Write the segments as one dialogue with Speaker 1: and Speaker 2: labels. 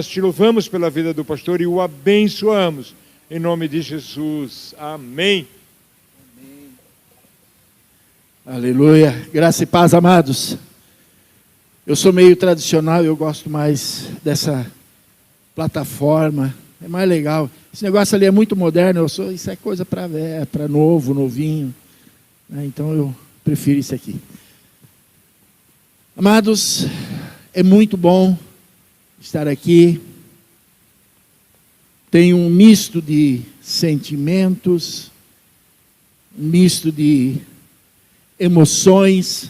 Speaker 1: nós te louvamos pela vida do pastor e o abençoamos. Em nome de Jesus. Amém.
Speaker 2: Aleluia. Graça e paz, amados. Eu sou meio tradicional, eu gosto mais dessa plataforma. É mais legal. Esse negócio ali é muito moderno, isso é coisa para novo, novinho. Então eu prefiro isso aqui. Amados, é muito bom estar aqui. Tem um misto de sentimentos, um misto de emoções,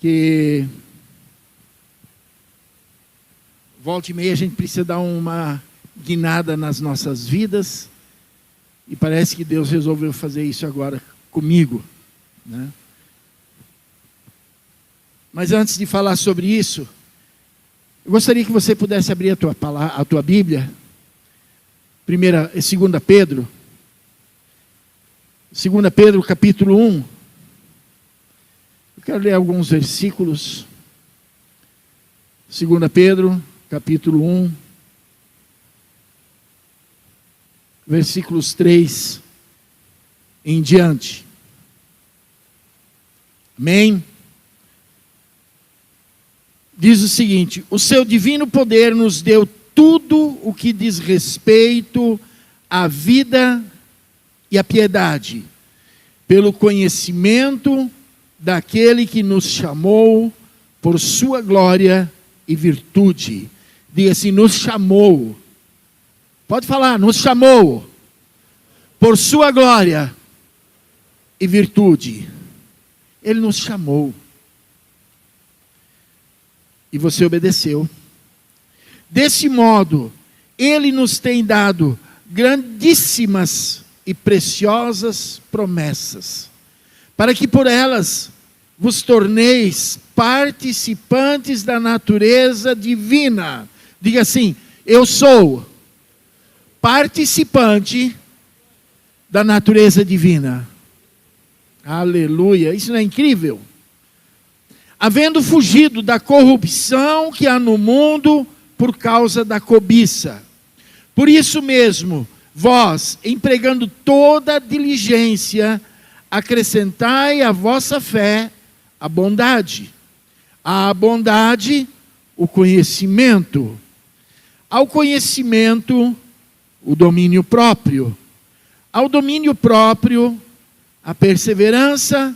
Speaker 2: que volta e meia a gente precisa dar uma guinada nas nossas vidas, e parece que Deus resolveu fazer isso agora comigo, né? Mas antes de falar sobre isso, eu gostaria que você pudesse abrir a tua Bíblia, 2 Pedro, 2 Pedro capítulo 1. Eu quero ler alguns versículos. 2 Pedro capítulo 1, versículos 3 em diante. Amém? Diz o seguinte: o seu divino poder nos deu tudo o que diz respeito à vida e à piedade, pelo conhecimento daquele que nos chamou por sua glória e virtude. Diga assim: nos chamou. Pode falar, nos chamou por sua glória e virtude. Ele nos chamou. E você obedeceu. Desse modo, Ele nos tem dado grandíssimas e preciosas promessas, para que por elas vos torneis participantes da natureza divina. Diga assim: eu sou participante da natureza divina. Aleluia, isso não é incrível? Havendo fugido da corrupção que há no mundo por causa da cobiça. Por isso mesmo, vós, empregando toda a diligência, acrescentai à vossa fé a bondade. À bondade, o conhecimento. Ao conhecimento, o domínio próprio. Ao domínio próprio, a perseverança.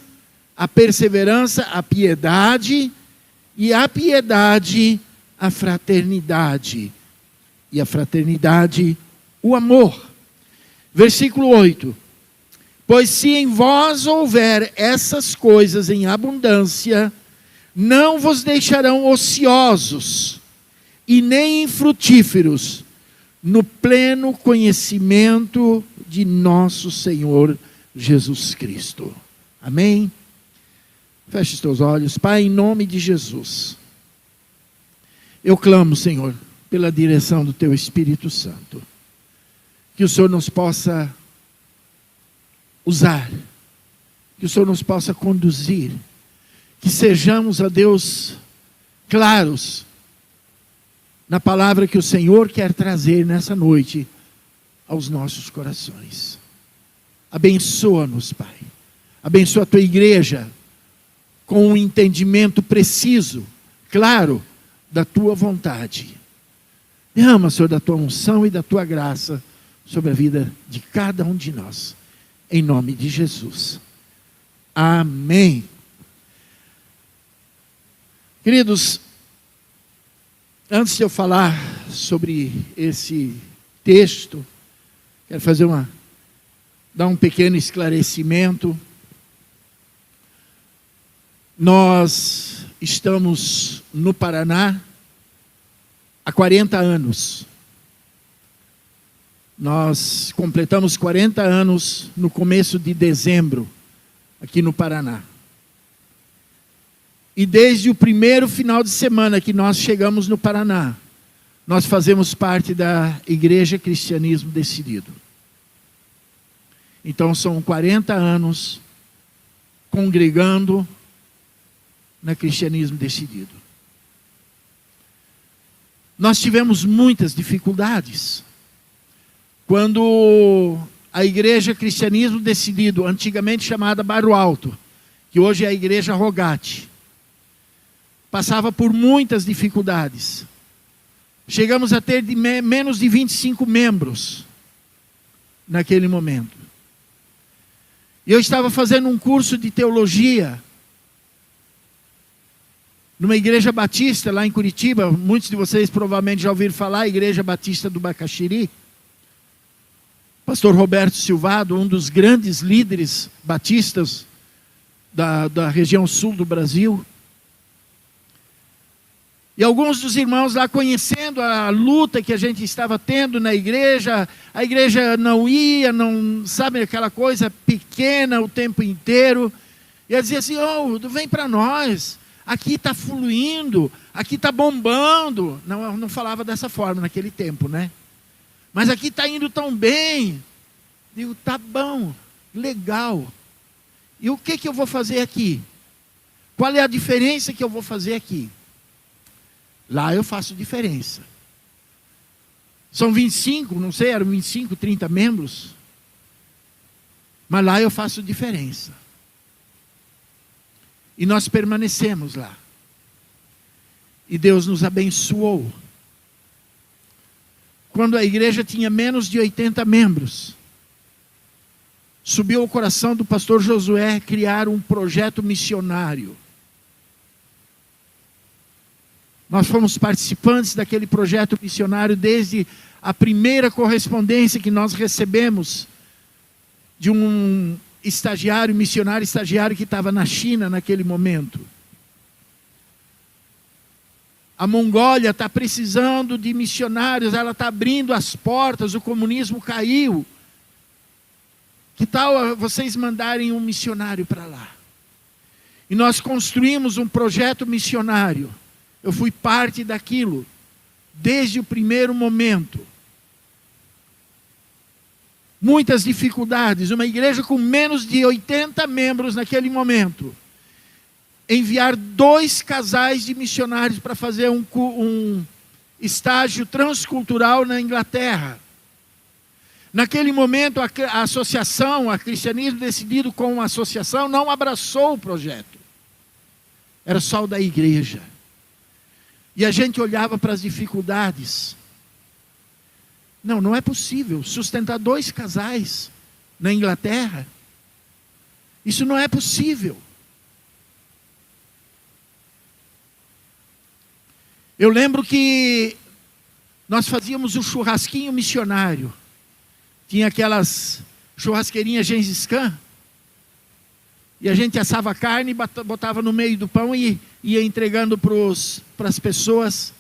Speaker 2: A perseverança, a piedade, e a piedade, a fraternidade, e a fraternidade, o amor. Versículo 8: pois se em vós houver essas coisas em abundância, não vos deixarão ociosos, e nem infrutíferos, no pleno conhecimento de nosso Senhor Jesus Cristo. Amém? Feche os teus olhos. Pai, em nome de Jesus, eu clamo, Senhor, pela direção do Teu Espírito Santo, que o Senhor nos possa usar, que o Senhor nos possa conduzir, que sejamos, ó Deus, claros na palavra que o Senhor quer trazer nessa noite aos nossos corações. Abençoa-nos, Pai. Abençoa a Tua igreja, com um entendimento preciso, claro, da Tua vontade. Derrama, Senhor, da Tua unção e da Tua graça sobre a vida de cada um de nós. Em nome de Jesus. Amém. Queridos, antes de eu falar sobre esse texto, quero dar um pequeno esclarecimento. Nós estamos no Paraná há 40 anos. Nós completamos 40 anos no começo de dezembro, aqui no Paraná. E desde o primeiro final de semana que nós chegamos no Paraná, nós fazemos parte da Igreja Cristianismo Decidido. Então são 40 anos congregando na Cristianismo Decidido. nós tivemos muitas dificuldades. Quando a Igreja Cristianismo Decidido, antigamente chamada Bairro Alto, que hoje é a Igreja Rogate, passava por muitas dificuldades. Chegamos a ter menos de 25 membros naquele momento. E eu estava fazendo um curso de teologia numa igreja batista lá em Curitiba. Muitos de vocês provavelmente já ouviram falar, a Igreja Batista do Bacaxiri. Pastor Roberto Silvado, um dos grandes líderes batistas da região sul do Brasil. E alguns dos irmãos lá, conhecendo a luta que a gente estava tendo na igreja, a igreja não ia, não, sabe, aquela coisa pequena o tempo inteiro. E ela dizia assim: oh, vem para nós, aqui está fluindo, aqui está bombando. Não, eu não falava dessa forma naquele tempo, né? Mas aqui está indo tão bem. Digo, tá bom, legal. E o que eu vou fazer aqui? Qual é a diferença que eu vou fazer aqui? Lá eu faço diferença. São 25, não sei, eram 25, 30 membros. Mas lá eu faço diferença. E nós permanecemos lá. E Deus nos abençoou. Quando a igreja tinha menos de 80 membros, subiu ao coração do pastor Josué criar um projeto missionário. Nós fomos participantes daquele projeto missionário desde a primeira correspondência que nós recebemos de um missionário estagiário que estava na China naquele momento. A Mongólia está precisando de missionários, ela está abrindo as portas, o comunismo caiu. Que tal vocês mandarem um missionário para lá? E nós construímos um projeto missionário. Eu fui parte daquilo, desde o primeiro momento. Muitas dificuldades, uma igreja com menos de 80 membros naquele momento. Enviar 2 casais de missionários para fazer um estágio transcultural na Inglaterra. Naquele momento, a associação, a Cristianismo Decidido com a associação, não abraçou o projeto. Era só o da igreja. E a gente olhava para as dificuldades. Não é possível sustentar 2 casais na Inglaterra. Isso não é possível. Eu lembro que nós fazíamos o churrasquinho missionário. Tinha aquelas churrasqueirinhas Gengis Khan. E a gente assava carne, botava no meio do pão e ia entregando para as pessoas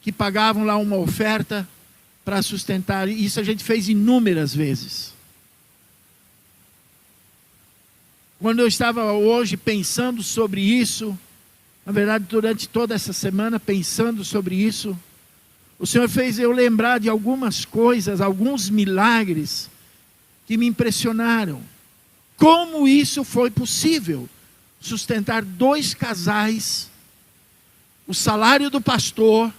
Speaker 2: que pagavam lá uma oferta para sustentar. E isso a gente fez inúmeras vezes. Quando eu estava hoje pensando sobre isso, na verdade durante toda essa semana pensando sobre isso, o Senhor fez eu lembrar de algumas coisas, alguns milagres que me impressionaram. Como isso foi possível? Sustentar 2 casais, o salário do pastor,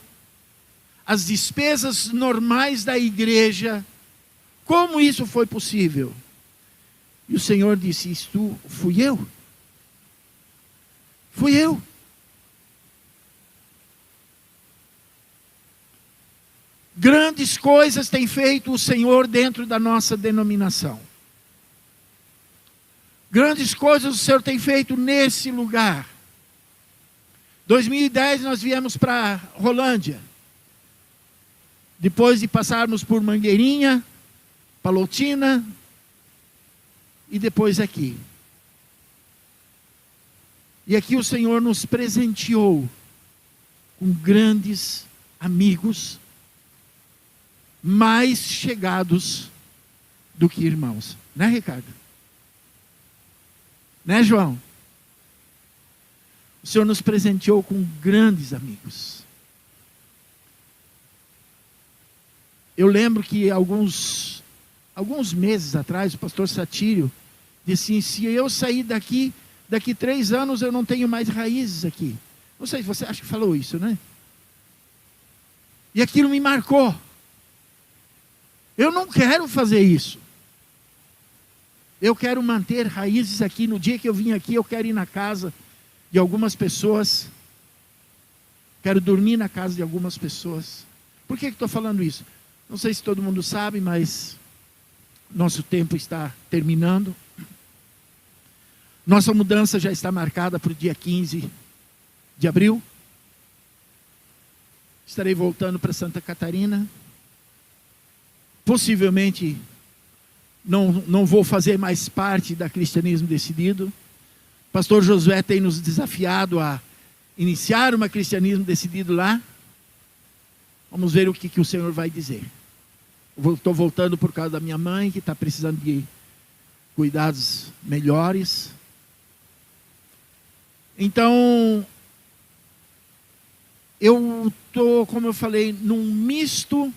Speaker 2: as despesas normais da igreja. Como isso foi possível? E o Senhor disse: isto fui eu. Fui eu. Grandes coisas tem feito o Senhor dentro da nossa denominação. Grandes coisas o Senhor tem feito nesse lugar. 2010 nós viemos para Rolândia. Depois de passarmos por Mangueirinha, Palotina e depois aqui. E aqui o Senhor nos presenteou com grandes amigos, mais chegados do que irmãos. Né, Ricardo? Né, João? O Senhor nos presenteou com grandes amigos. Eu lembro que alguns meses atrás, o pastor Satírio disse assim: se eu sair daqui 3 anos eu não tenho mais raízes aqui. Não sei se você acha que falou isso, né? E aquilo me marcou. Eu não quero fazer isso. Eu quero manter raízes aqui. No dia que eu vim aqui, eu quero ir na casa de algumas pessoas. Quero dormir na casa de algumas pessoas. Por que estou falando isso? Não sei se todo mundo sabe, mas nosso tempo está terminando. Nossa mudança já está marcada para o dia 15 de abril. Estarei voltando para Santa Catarina. Possivelmente não vou fazer mais parte da Cristianismo Decidido. Pastor Josué tem nos desafiado a iniciar uma Cristianismo Decidido lá. Vamos ver o que o Senhor vai dizer. Estou voltando por causa da minha mãe, que está precisando de cuidados melhores. Então, eu estou, como eu falei, num misto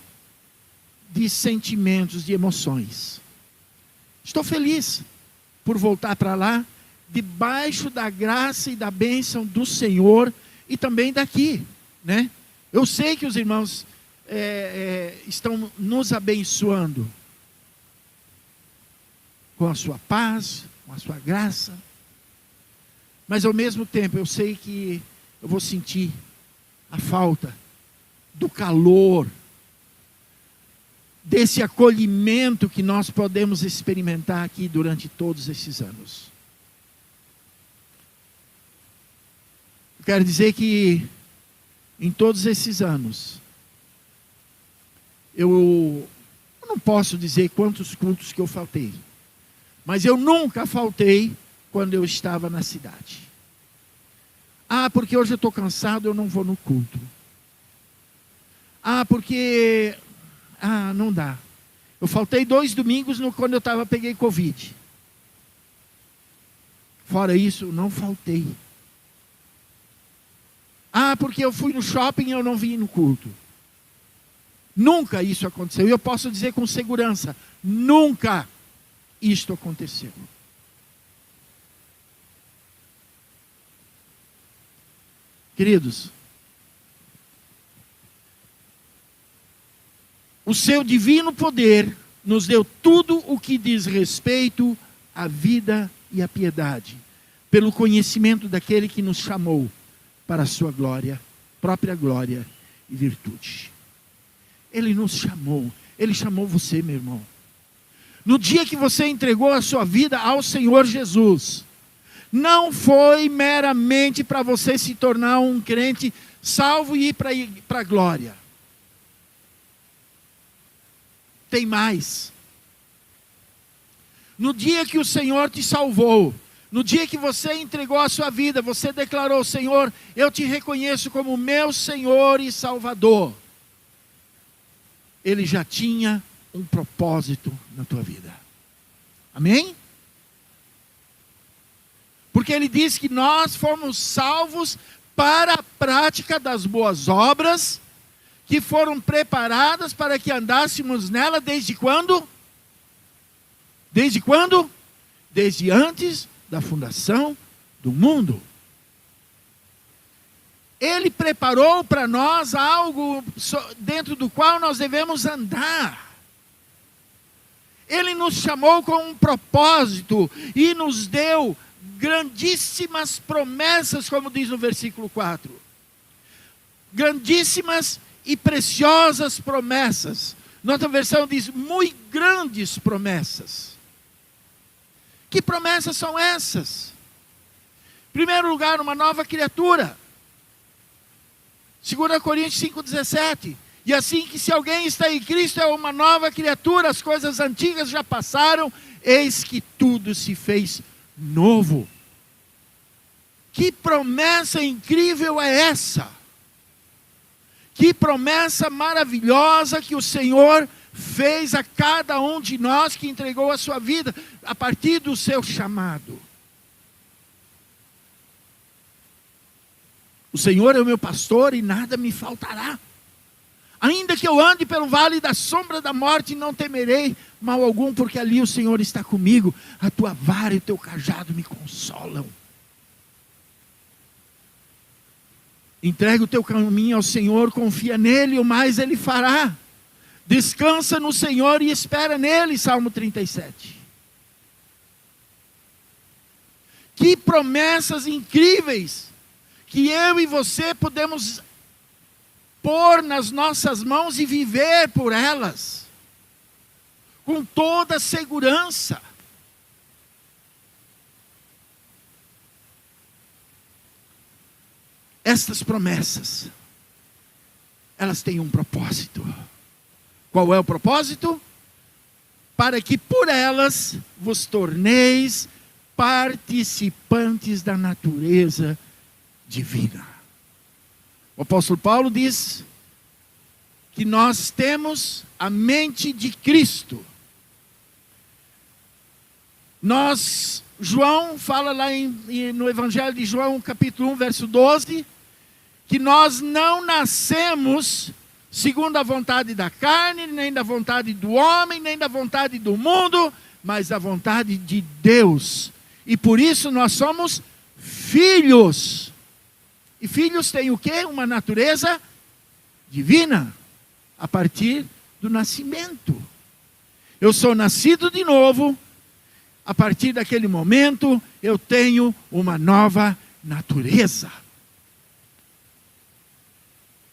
Speaker 2: de sentimentos, de emoções. Estou feliz por voltar para lá, debaixo da graça e da bênção do Senhor e também daqui, né? Eu sei que os irmãos estão nos abençoando com a sua paz, com a sua graça, mas ao mesmo tempo eu sei que eu vou sentir a falta do calor, desse acolhimento que nós podemos experimentar aqui durante todos esses anos. Eu quero dizer que em todos esses anos, eu não posso dizer quantos cultos que eu faltei, mas eu nunca faltei quando eu estava na cidade. Ah, porque hoje eu estou cansado, eu não vou no culto. Ah, porque... Ah, não dá. Eu faltei 2 domingos quando eu peguei Covid. Fora isso, não faltei. Ah, porque eu fui no shopping e eu não vim no culto. Nunca isso aconteceu. E eu posso dizer com segurança, nunca isto aconteceu. Queridos, o seu divino poder nos deu tudo o que diz respeito à vida e à piedade, pelo conhecimento daquele que nos chamou para a sua glória, própria glória e virtude. Ele nos chamou, Ele chamou você, meu irmão. No dia que você entregou a sua vida ao Senhor Jesus, não foi meramente para você se tornar um crente salvo e ir para a glória. Tem mais. No dia que o Senhor te salvou, no dia que você entregou a sua vida, você declarou: Senhor, eu te reconheço como meu Senhor e Salvador. Ele já tinha um propósito na tua vida. Amém? Porque Ele diz que nós fomos salvos para a prática das boas obras, que foram preparadas para que andássemos nela desde quando? Desde quando? Desde antes da fundação do mundo. Ele preparou para nós algo dentro do qual nós devemos andar. Ele nos chamou com um propósito e nos deu grandíssimas promessas, como diz no versículo 4. Grandíssimas e preciosas promessas. Noutra versão diz, muito grandes promessas. Que promessas são essas? Em primeiro lugar, uma nova criatura. 2 Coríntios 5,17. E assim que se alguém está em Cristo é uma nova criatura, as coisas antigas já passaram, eis que tudo se fez novo. Que promessa incrível é essa? Que promessa maravilhosa que o Senhor fez a cada um de nós que entregou a sua vida a partir do seu chamado. O Senhor é o meu pastor e nada me faltará. Ainda que eu ande pelo vale da sombra da morte, não temerei mal algum, porque ali o Senhor está comigo. A tua vara e o teu cajado me consolam. Entrega o teu caminho ao Senhor, confia nele, o mais ele fará. Descansa no Senhor e espera nele, Salmo 37. Que promessas incríveis que eu e você podemos pôr nas nossas mãos e viver por elas, com toda a segurança. Estas promessas, elas têm um propósito. Qual é o propósito? Para que por elas vos torneis participantes da natureza divina. O apóstolo Paulo diz que nós temos a mente de Cristo. João fala lá no Evangelho de João, capítulo 1, verso 12, que nós não nascemos segundo a vontade da carne, nem da vontade do homem, nem da vontade do mundo, mas da vontade de Deus. E por isso nós somos filhos. E filhos têm o quê? Uma natureza divina, a partir do nascimento. Eu sou nascido de novo, a partir daquele momento eu tenho uma nova natureza.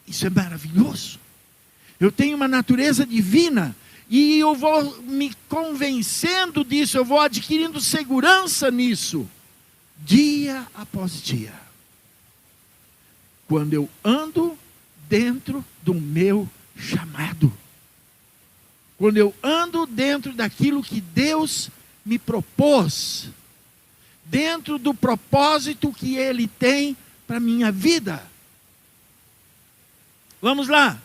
Speaker 2: Isso é maravilhoso. Eu tenho uma natureza divina e eu vou me convencendo disso, eu vou adquirindo segurança nisso, dia após dia. Quando eu ando dentro do meu chamado. Quando eu ando dentro daquilo que Deus me propôs, dentro do propósito que Ele tem para a minha vida. Vamos lá.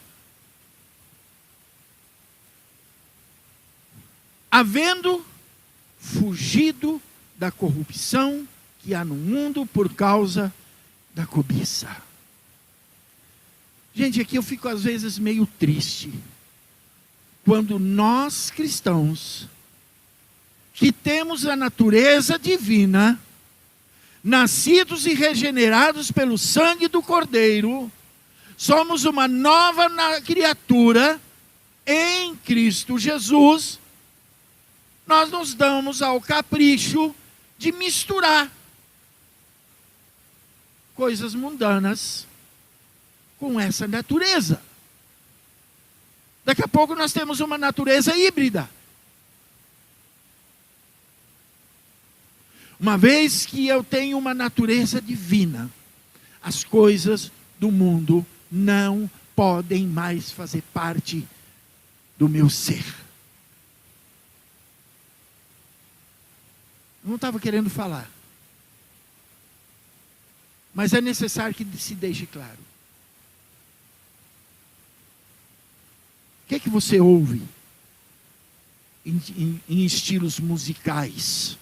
Speaker 2: Havendo fugido da corrupção que há no mundo por causa da cobiça. Gente, aqui eu fico às vezes meio triste. Quando nós cristãos, que temos a natureza divina, nascidos e regenerados pelo sangue do Cordeiro, somos uma nova criatura em Cristo Jesus, nós nos damos ao capricho de misturar coisas mundanas com essa natureza. Daqui a pouco nós temos uma natureza híbrida. Uma vez que eu tenho uma natureza divina, as coisas do mundo não podem mais fazer parte do meu ser. Eu não estava querendo falar, mas é necessário que se deixe claro. O que é que você ouve em estilos musicais?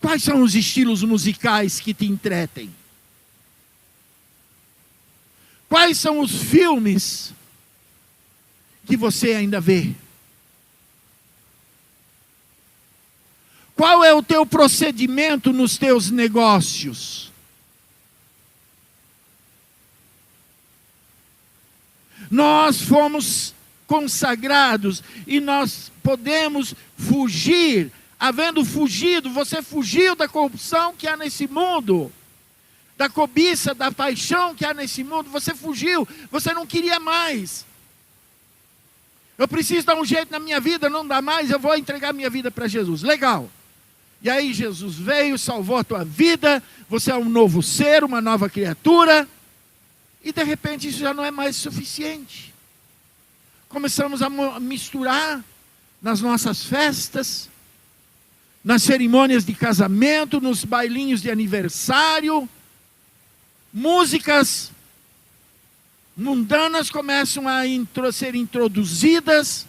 Speaker 2: Quais são os estilos musicais que te entretem? Quais são os filmes que você ainda vê? Qual é o teu procedimento nos teus negócios? Nós fomos consagrados e nós podemos fugir. Havendo fugido, você fugiu da corrupção que há nesse mundo, da cobiça, da paixão que há nesse mundo, você fugiu, você não queria mais. Eu preciso dar um jeito na minha vida, não dá mais, eu vou entregar minha vida para Jesus. Legal. E aí Jesus veio, salvou a tua vida, você é um novo ser, uma nova criatura, e de repente isso já não é mais suficiente. Começamos a misturar nas nossas festas, nas cerimônias de casamento, nos bailinhos de aniversário, músicas mundanas começam a ser introduzidas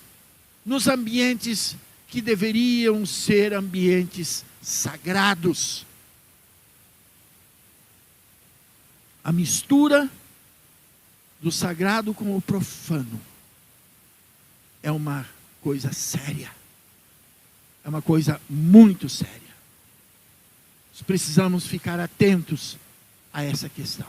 Speaker 2: nos ambientes que deveriam ser ambientes sagrados. A mistura do sagrado com o profano é uma coisa séria. É uma coisa muito séria. Nós precisamos ficar atentos a essa questão.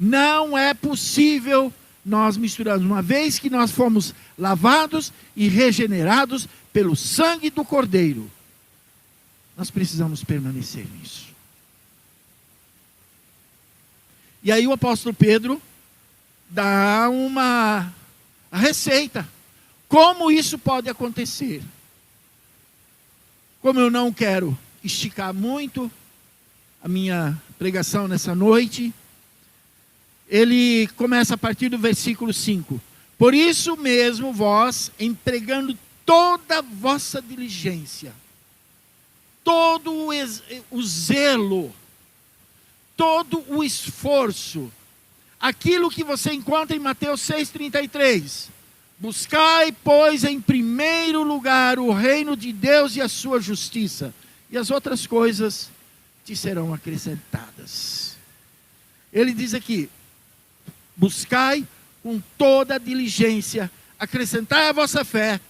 Speaker 2: Não é possível nós misturarmos. Uma vez que nós fomos lavados e regenerados pelo sangue do Cordeiro, nós precisamos permanecer nisso. E aí o apóstolo Pedro dá uma receita. Como isso pode acontecer? Como eu não quero esticar muito a minha pregação nessa noite, ele começa a partir do versículo 5. Por isso mesmo vós, empregando toda a vossa diligência, todo o zelo, todo o esforço, aquilo que você encontra em Mateus 6,33. Buscai, pois, em primeiro lugar o reino de Deus e a sua justiça, e as outras coisas te serão acrescentadas. Ele diz aqui, buscai com toda a diligência, acrescentai a vossa fé,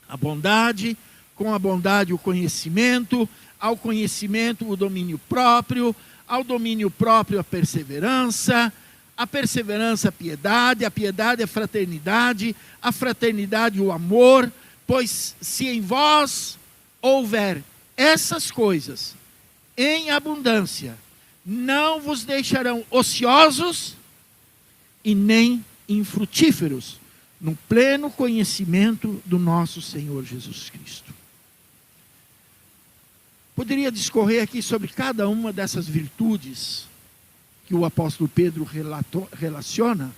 Speaker 2: a bondade, com a bondade o conhecimento, ao conhecimento o domínio próprio, ao domínio próprio a perseverança a piedade, a piedade a fraternidade o amor, pois se em vós houver essas coisas em abundância, não vos deixarão ociosos e nem infrutíferos no pleno conhecimento do nosso Senhor Jesus Cristo. Poderia discorrer aqui sobre cada uma dessas virtudes que o apóstolo Pedro relaciona,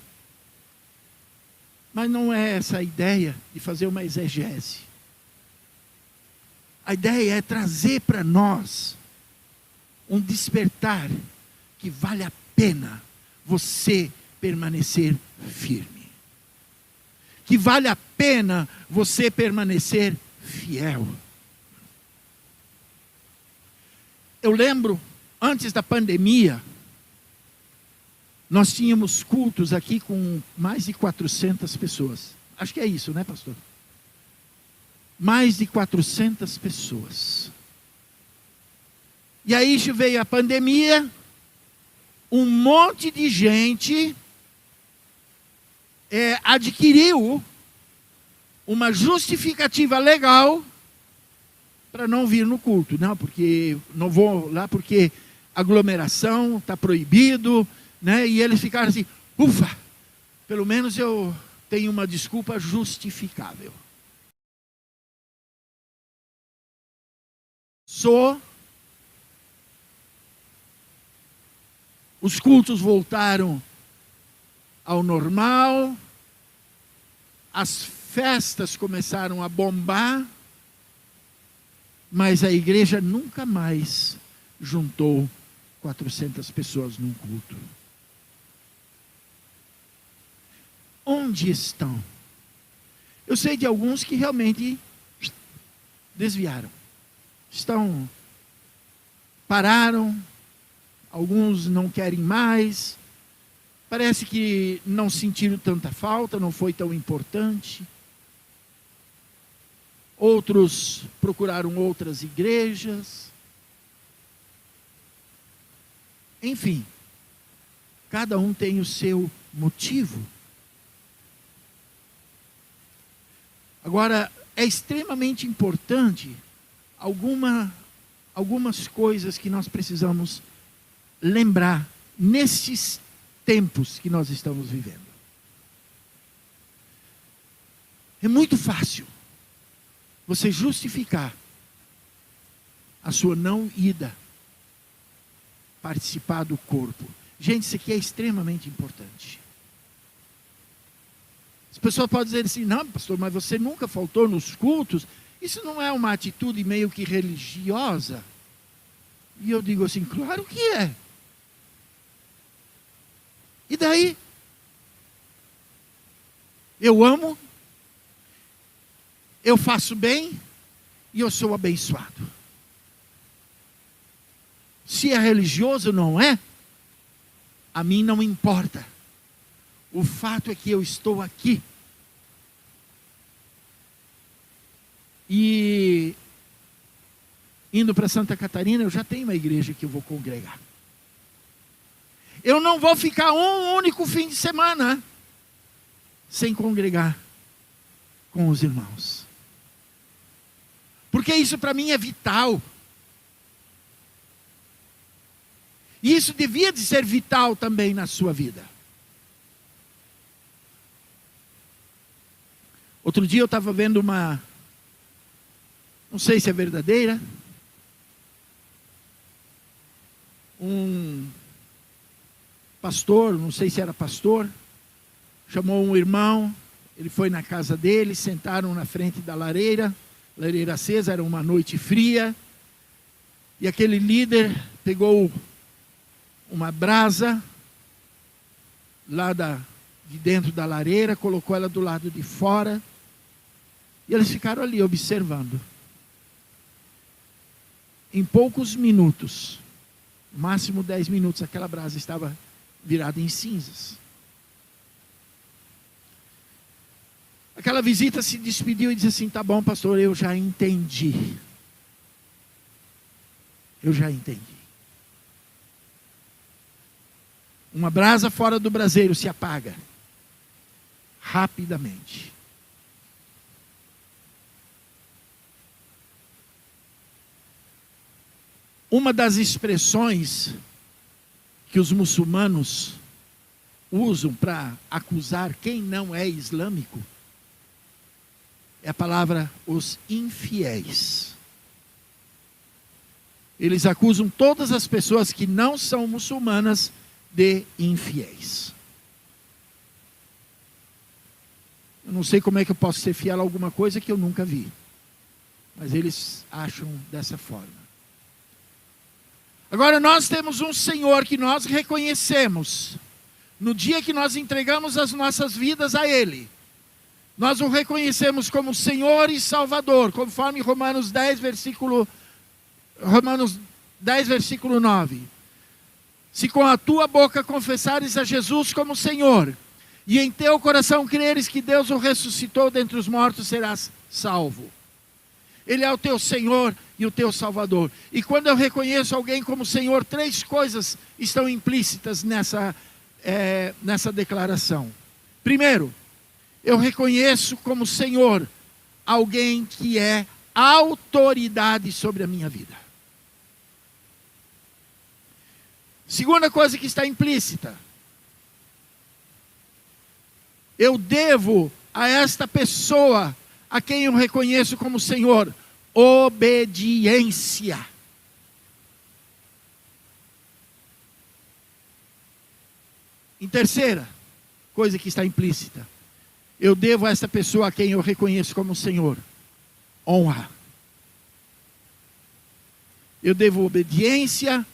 Speaker 2: mas não é essa a ideia de fazer uma exegese. A ideia é trazer para nós um despertar que vale a pena você permanecer firme. Que vale a pena você permanecer fiel. Eu lembro, antes da pandemia, nós tínhamos cultos aqui com mais de 400 pessoas. Acho que é isso, né, pastor? Mais de 400 pessoas. E aí veio a pandemia, um monte de gente adquiriu uma justificativa legal para não vir no culto. Não, porque não vou lá porque aglomeração está proibido, né? E eles ficaram assim, ufa, pelo menos eu tenho uma desculpa justificável. Os cultos voltaram ao normal, as festas começaram a bombar, mas a igreja nunca mais juntou 400 pessoas num culto. Onde estão? Eu sei de alguns que realmente desviaram. Pararam, alguns não querem mais, parece que não sentiram tanta falta, não foi tão importante. Outros procuraram outras igrejas. Enfim, cada um tem o seu motivo. Agora, é extremamente importante algumas coisas que nós precisamos lembrar nesses tempos que nós estamos vivendo. É muito fácil você justificar a sua não ida participar do corpo. Gente, isso aqui é extremamente importante. As pessoas podem dizer assim, não, pastor, mas você nunca faltou nos cultos. Isso não é uma atitude meio que religiosa? E eu digo assim, claro que é. E daí? Eu amo, eu faço bem e eu sou abençoado. Se é religioso ou não é, a mim não importa. O fato é que eu estou aqui. E indo para Santa Catarina, eu já tenho uma igreja que eu vou congregar. eu não vou ficar um único fim de semana sem congregar com os irmãos. Porque isso para mim é vital. E isso devia de ser vital também na sua vida. Outro dia eu estava vendo não sei se é verdadeira, um pastor, não sei se era pastor, chamou um irmão, ele foi na casa dele, sentaram na frente da lareira acesa, era uma noite fria, e aquele líder pegou uma brasa lá de dentro da lareira, colocou ela do lado de fora, e eles ficaram ali observando. Em poucos minutos, no máximo 10 minutos, aquela brasa estava virada em cinzas. Aquela visita se despediu e disse assim: tá bom, pastor, eu já entendi. Eu já entendi. Uma brasa fora do braseiro se apaga rapidamente. Uma das expressões que os muçulmanos usam para acusar quem não é islâmico é a palavra os infiéis. Eles acusam todas as pessoas que não são muçulmanas de infiéis. Eu não sei como é que eu posso ser fiel a alguma coisa que eu nunca vi, mas eles acham dessa forma. Agora nós temos um Senhor que nós reconhecemos. No dia que nós entregamos as nossas vidas a Ele, nós o reconhecemos como Senhor e Salvador, conforme Romanos 10, versículo 9. Se com a tua boca confessares a Jesus como Senhor, e em teu coração creres que Deus o ressuscitou dentre os mortos, serás salvo. Ele é o teu Senhor e o teu Salvador. E quando eu reconheço alguém como Senhor, 3 coisas estão implícitas nessa declaração. Primeiro, eu reconheço como Senhor alguém que é autoridade sobre a minha vida. Segunda coisa que está implícita, eu devo a esta pessoa a quem eu reconheço como Senhor obediência. Em terceira coisa que está implícita, eu devo a esta pessoa a quem eu reconheço como Senhor honra. Eu devo obediência,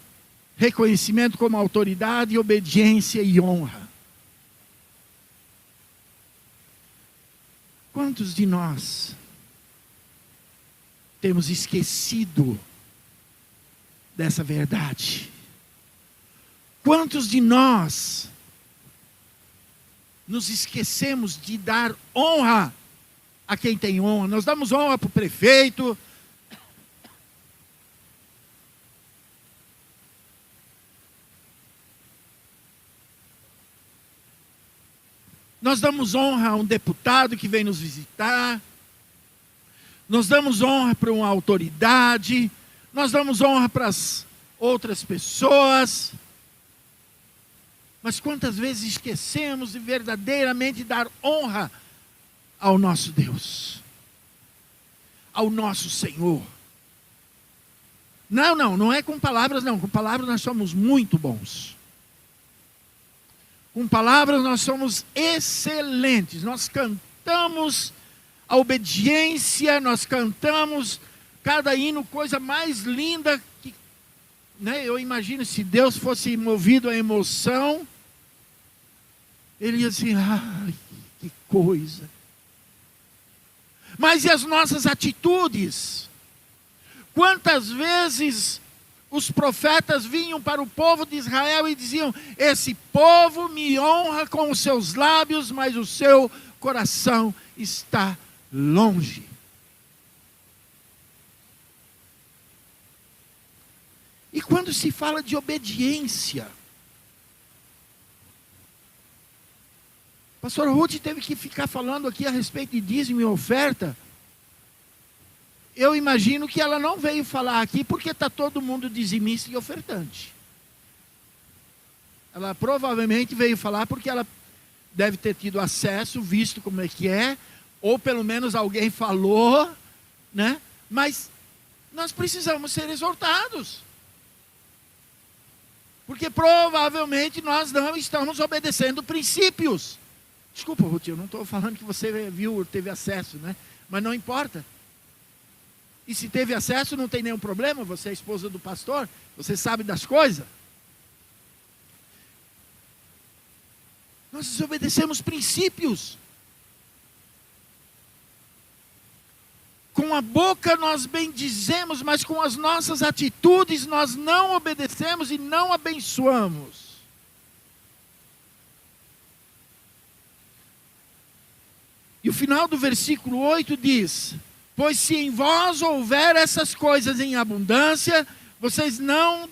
Speaker 2: reconhecimento como autoridade, obediência e honra. Quantos de nós temos esquecido dessa verdade? Quantos de nós nos esquecemos de dar honra a quem tem honra? Nós damos honra para o prefeito, nós damos honra a um deputado que vem nos visitar, nós damos honra para uma autoridade, nós damos honra para as outras pessoas, mas quantas vezes esquecemos de verdadeiramente dar honra ao nosso Deus, ao nosso Senhor? Não é com palavras não, com palavras nós somos muito bons. Com palavras nós somos excelentes, nós cantamos a obediência, nós cantamos cada hino, coisa mais linda que, né? Eu imagino se Deus fosse movido à emoção, Ele ia dizer, ai, que coisa. Mas e as nossas atitudes? Quantas vezes os profetas vinham para o povo de Israel e diziam, esse povo me honra com os seus lábios, mas o seu coração está longe. E quando se fala de obediência, Pastor Ruth teve que ficar falando aqui a respeito de dízimo e oferta. Eu imagino que ela não veio falar aqui porque está todo mundo dizimista e ofertante. Ela provavelmente veio falar porque ela deve ter tido acesso, visto como é que é, ou pelo menos alguém falou, né? Mas nós precisamos ser exortados. Porque provavelmente nós não estamos obedecendo princípios. Desculpa, Ruth, eu não estou falando que você viu, teve acesso, né? Mas não importa. E se teve acesso, não tem nenhum problema, você é esposa do pastor, você sabe das coisas. Nós desobedecemos princípios. Com a boca nós bendizemos, mas com as nossas atitudes nós não obedecemos e não abençoamos. E o final do versículo 8 diz: pois se em vós houver essas coisas em abundância, vocês não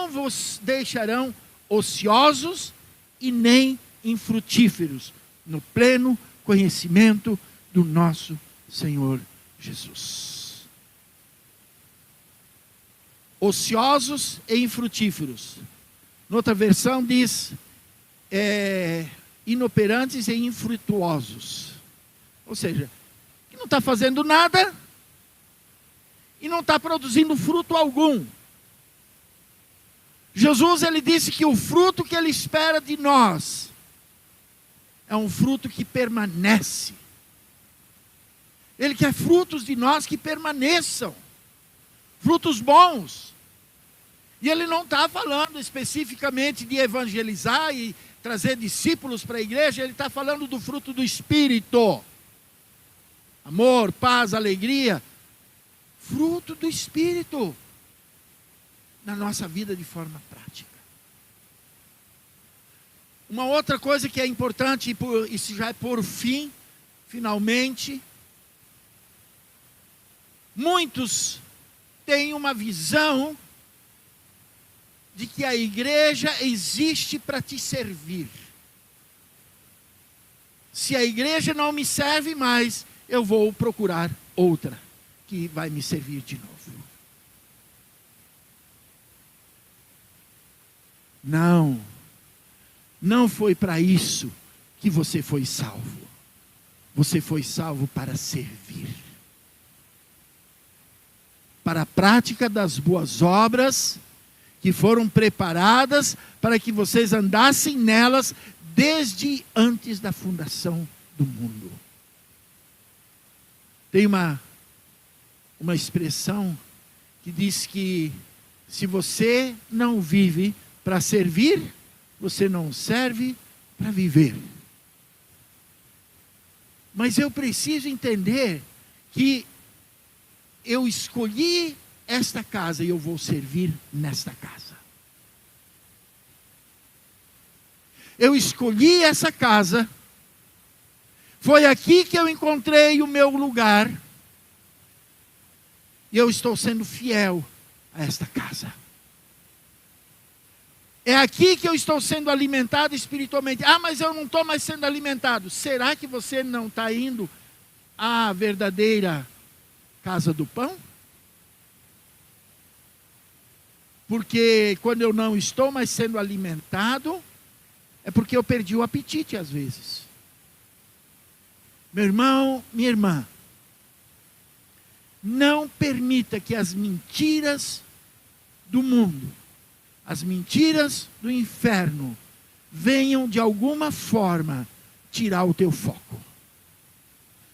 Speaker 2: vos deixarão ociosos e nem infrutíferos no pleno conhecimento do nosso Senhor Jesus. Ociosos e infrutíferos. Noutra versão diz inoperantes e infrutuosos. Ou seja, que não está fazendo nada e não está produzindo fruto algum. Jesus, ele disse que o fruto que ele espera de nós é um fruto que permanece. Ele quer frutos de nós que permaneçam, frutos bons. E ele não está falando especificamente de evangelizar e trazer discípulos para a igreja, ele está falando do fruto do Espírito. Amor, paz, alegria, fruto do Espírito na nossa vida de forma prática. Uma outra coisa que é importante, isso já é por fim, finalmente, muitos têm uma visão de que a igreja existe para te servir. Se a igreja não me serve mais, eu vou procurar outra que vai me servir de novo. Não foi para isso que você foi salvo. Você foi salvo para servir. Para a prática das boas obras que foram preparadas para que vocês andassem nelas desde antes da fundação do mundo. Tem uma expressão que diz que se você não vive para servir, você não serve para viver. Mas eu preciso entender que eu escolhi esta casa e eu vou servir nesta casa. Eu escolhi essa casa, foi aqui que eu encontrei o meu lugar, e eu estou sendo fiel a esta casa. É aqui que eu estou sendo alimentado espiritualmente. Ah, mas eu não estou mais sendo alimentado. Será que você não está indo à verdadeira casa do pão? Porque quando eu não estou mais sendo alimentado, é porque eu perdi o apetite às vezes. Meu irmão, minha irmã, não permita que as mentiras do mundo, as mentiras do inferno, venham de alguma forma tirar o teu foco,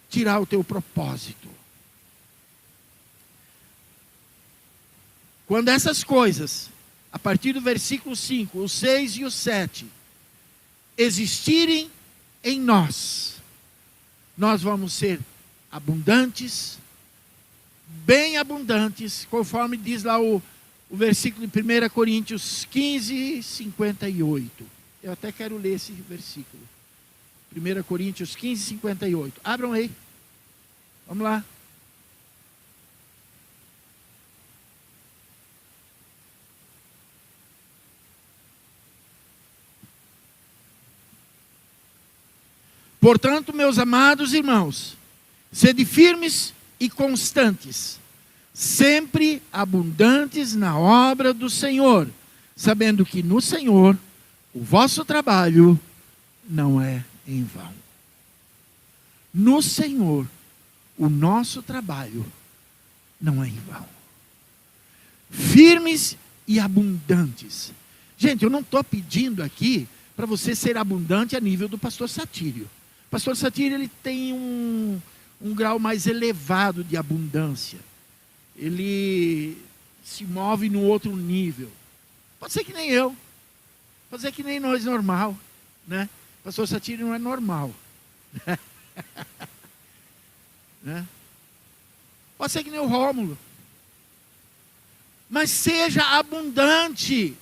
Speaker 2: tirar o teu propósito. Quando essas coisas, a partir do versículo 5, o 6 e o 7, existirem em nós, nós vamos ser abundantes, bem abundantes, conforme diz lá o versículo de 1 Coríntios 15, 58. Eu até quero ler esse versículo. 1 Coríntios 15, 58. Abram aí. Vamos lá. Portanto, meus amados irmãos, sede firmes e constantes, sempre abundantes na obra do Senhor, sabendo que no Senhor o vosso trabalho não é em vão. No Senhor o nosso trabalho não é em vão. Firmes e abundantes. Gente, eu não estou pedindo aqui para você ser abundante a nível do pastor Satírio. O pastor Satírio, ele tem um grau mais elevado de abundância. Ele se move num outro nível. Pode ser que nem eu. Pode ser que nem nós, normal. Né? O pastor Satírio não é normal. Né? Pode ser que nem o Rômulo. Mas seja abundante.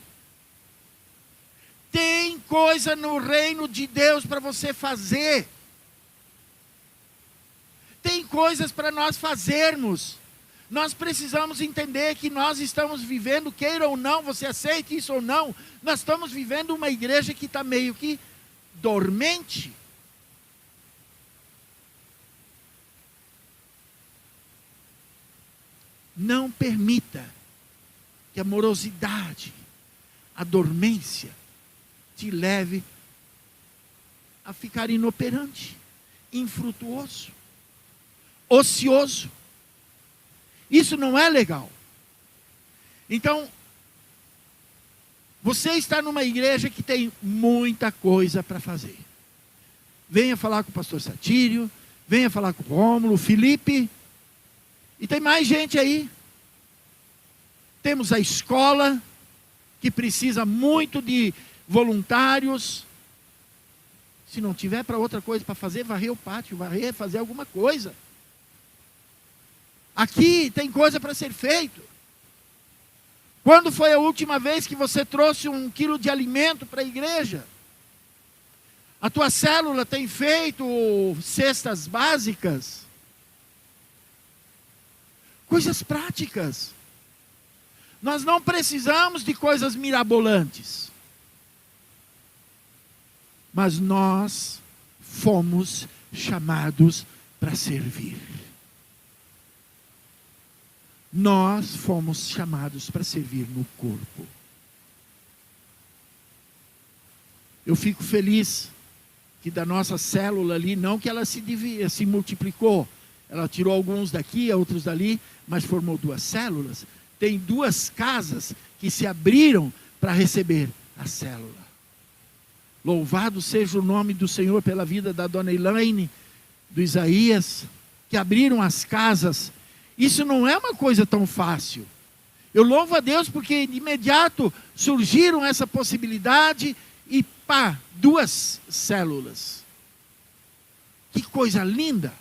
Speaker 2: Tem coisa no reino de Deus para você fazer. Tem coisas para nós fazermos. Nós precisamos entender que nós estamos vivendo, queira ou não, você aceite isso ou não, nós estamos vivendo uma igreja que está meio que dormente. Não permita que a morosidade, a dormência, te leve a ficar inoperante, infrutuoso, ocioso. Isso não é legal. Então, você está numa igreja que tem muita coisa para fazer. Venha falar com o pastor Satírio, venha falar com o Rômulo, Felipe, e tem mais gente aí. Temos a escola, que precisa muito de voluntários. Se não tiver para outra coisa para fazer, varrer o pátio, varrer, fazer alguma coisa. Aqui tem coisa para ser feito. Quando foi a última vez que você trouxe 1 quilo de alimento para a igreja? A tua célula tem feito cestas básicas? Coisas práticas. Nós não precisamos de coisas mirabolantes. Mas nós fomos chamados para servir. Nós fomos chamados para servir no corpo. Eu fico feliz que da nossa célula ali, não que ela se multiplicou, ela tirou alguns daqui, outros dali, mas formou 2 células. Tem 2 casas que se abriram para receber a célula. Louvado seja o nome do Senhor pela vida da dona Elaine, do Isaías, que abriram as casas. Isso não é uma coisa tão fácil. Eu louvo a Deus porque de imediato surgiram essa possibilidade e pá, 2 células. Que coisa linda.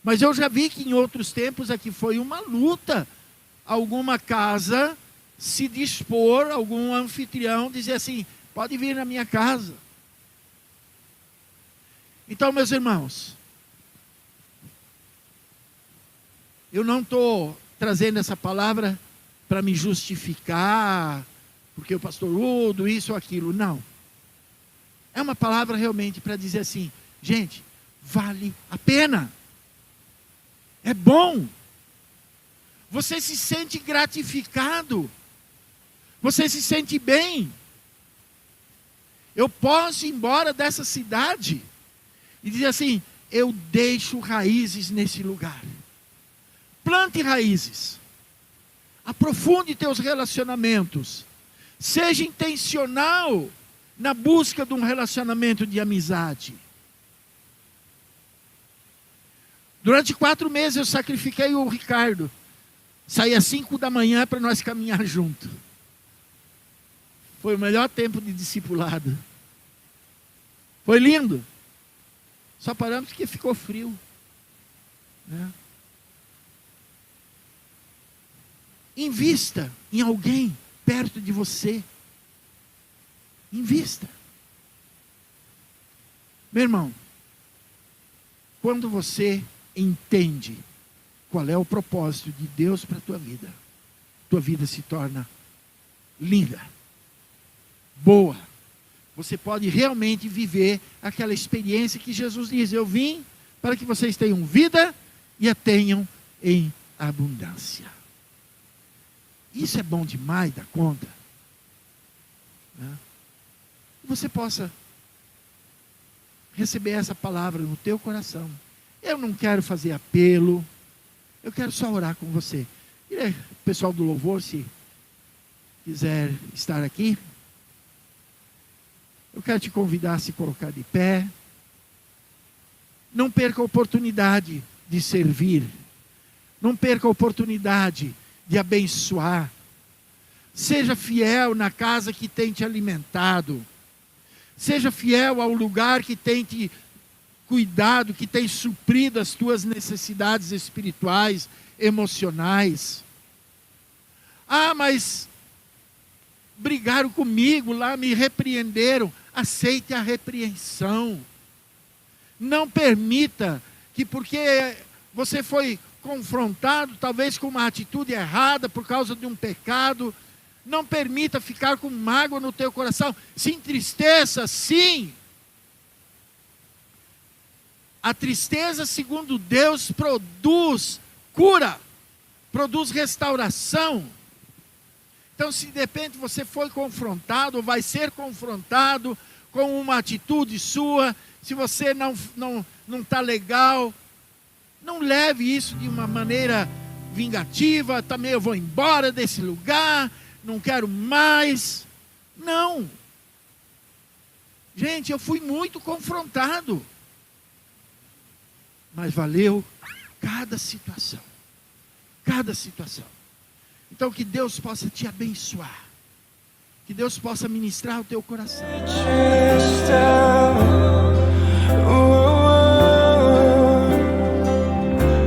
Speaker 2: Mas eu já vi que em outros tempos aqui foi uma luta. Alguma casa se dispor, algum anfitrião dizer assim, pode vir na minha casa. Então, meus irmãos, eu não estou trazendo essa palavra para me justificar, porque o pastor Udo, isso ou aquilo, não. É uma palavra realmente para dizer assim, gente, vale a pena. É bom. Você se sente gratificado. Você se sente bem. Eu posso ir embora dessa cidade e dizer assim, eu deixo raízes nesse lugar. Plante raízes. Aprofunde teus relacionamentos. Seja intencional na busca de um relacionamento de amizade. Durante 4 meses eu sacrifiquei o Ricardo. Saí às 5 da manhã para nós caminhar junto. Foi o melhor tempo de discipulado. Foi lindo. Só paramos porque ficou frio. Né? Invista em alguém perto de você. Invista. Meu irmão, quando você entende qual é o propósito de Deus para a tua vida se torna linda, boa, você pode realmente viver aquela experiência que Jesus diz: eu vim para que vocês tenham vida e a tenham em abundância. Isso é bom demais da conta, né? Que você possa receber essa palavra no teu coração. Eu não quero fazer apelo, eu quero só orar com você. E o pessoal do louvor, se quiser estar aqui, eu quero te convidar a se colocar de pé. Não perca a oportunidade de servir. Não perca a oportunidade de abençoar. Seja fiel na casa que tem te alimentado. Seja fiel ao lugar que tem te cuidado, que tem suprido as tuas necessidades espirituais, emocionais. Ah, mas brigaram comigo lá, me repreenderam. Aceite a repreensão. Não permita que, porque você foi confrontado, talvez com uma atitude errada, por causa de um pecado, não permita ficar com mágoa no teu coração. Se entristeça, sim. A tristeza, segundo Deus, produz cura, produz restauração. Então, se de repente você foi confrontado, ou vai ser confrontado com uma atitude sua, se você não está legal, não leve isso de uma maneira vingativa. Também eu vou embora desse lugar, não quero mais. Não. Gente, eu fui muito confrontado, mas valeu cada situação. Cada situação. Então que Deus possa te abençoar. Que Deus possa ministrar o teu coração.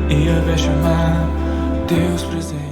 Speaker 3: E eu vejo chamar Deus presente.